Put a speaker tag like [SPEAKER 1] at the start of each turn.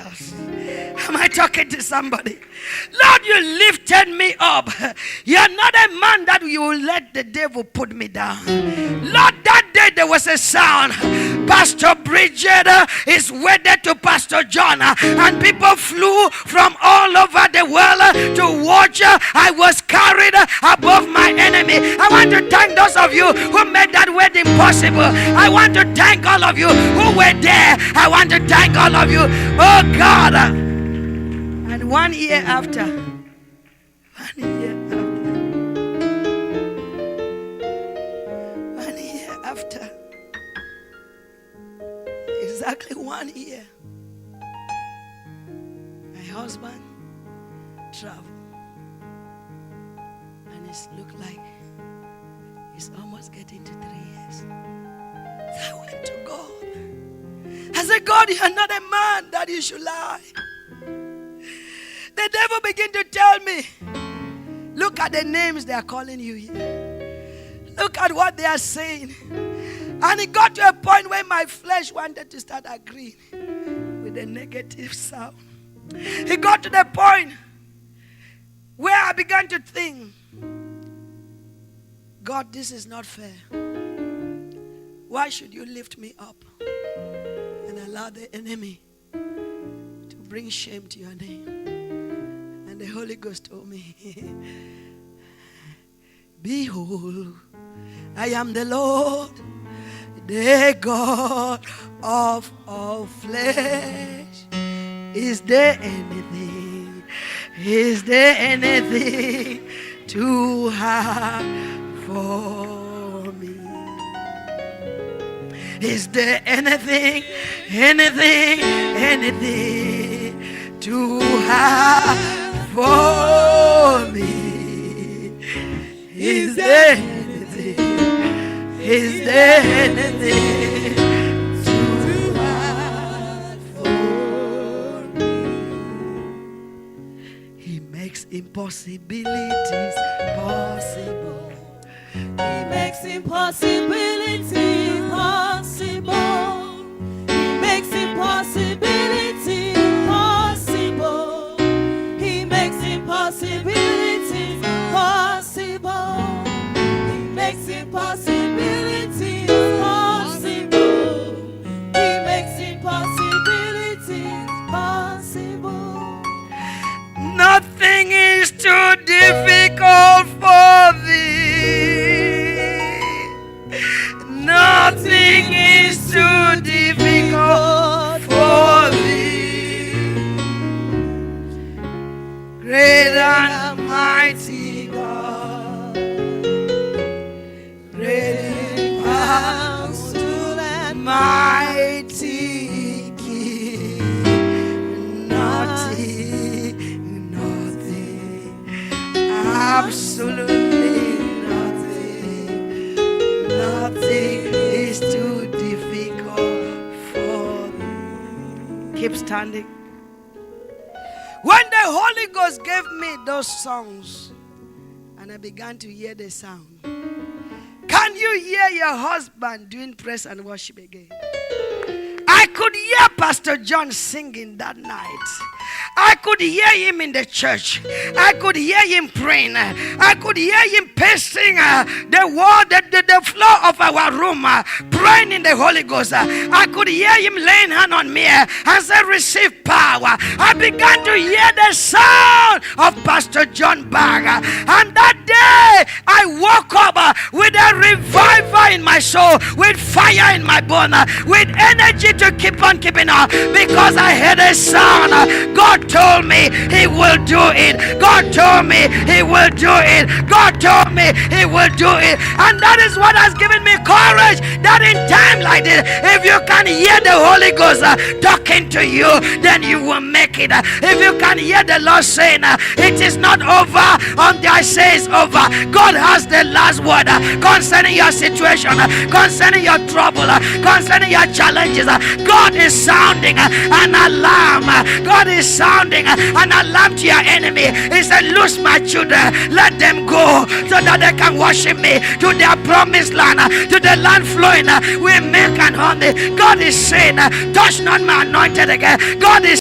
[SPEAKER 1] Jesus. Am I talking to somebody? Lord, you lifted me up. You're not a man that you will let the devil put me down. Lord, that day there was a sound. Pastor Bridget is wedded to Pastor John, and people flew from all over the world to watch. I was carried above my enemy. I want to thank those of you who made that wedding possible. I want to thank all of you who were there. I want to thank all of you. Oh God. And 1 year after, 1 year after, exactly 1 year, my husband traveled, and it looked like it's almost getting to 3 years. So I went to God. I said, God, you are not a man that you should lie. The devil began to tell me, look at the names they are calling you here. Look at what they are saying. And it got to a point where my flesh wanted to start agreeing with the negative sound. It got to the point where I began to think, God, this is not fair. Why should you lift me up and allow the enemy to bring shame to your name? And the Holy Ghost told me, behold, I am the Lord, the God of all flesh. Is there anything too hard for me? Is there anything too hard for me? Is there anything too hard for me? He makes impossibilities possible.
[SPEAKER 2] He makes impossibilities possible. He makes impossibilities possible. He makes impossibilities possible. He makes impossibilities possible. He makes impossibilities possible.
[SPEAKER 1] Nothing is too difficult for thee. Nothing is too difficult for thee. Great and mighty God, great in power and mighty King. Nothing, absolutely nothing is too difficult for me. Keep standing. When the Holy Ghost gave me those songs and I began to hear the sound, can you hear your husband doing praise and worship again? I could hear Pastor John singing that night. I could hear him in the church. I could hear him praying. I could hear him pacing the wall, the floor of our room, praying in the Holy Ghost. I could hear him laying hand on me and say, receive power. I began to hear the sound of Pastor John Bag. And that day, I woke up with a revival in my soul, with fire in my bone, with energy to keep on keeping on, because I heard a sound. God told me he will do it. God told me he will do it. God told me he will do it. And that is what has given me courage, that in time like this, if you can hear the Holy Ghost talking to you, then you will make it. If you can hear the Lord saying, it is not over until I say it's over. God has the last word concerning your situation, concerning your trouble, concerning your challenges. God is sounding an alarm. God is sounding an alarm to your enemy. He said, loose my children, let them go so that they can worship me to their promised land, to the land flowing with milk and honey. God is saying, touch not my anointed again. God is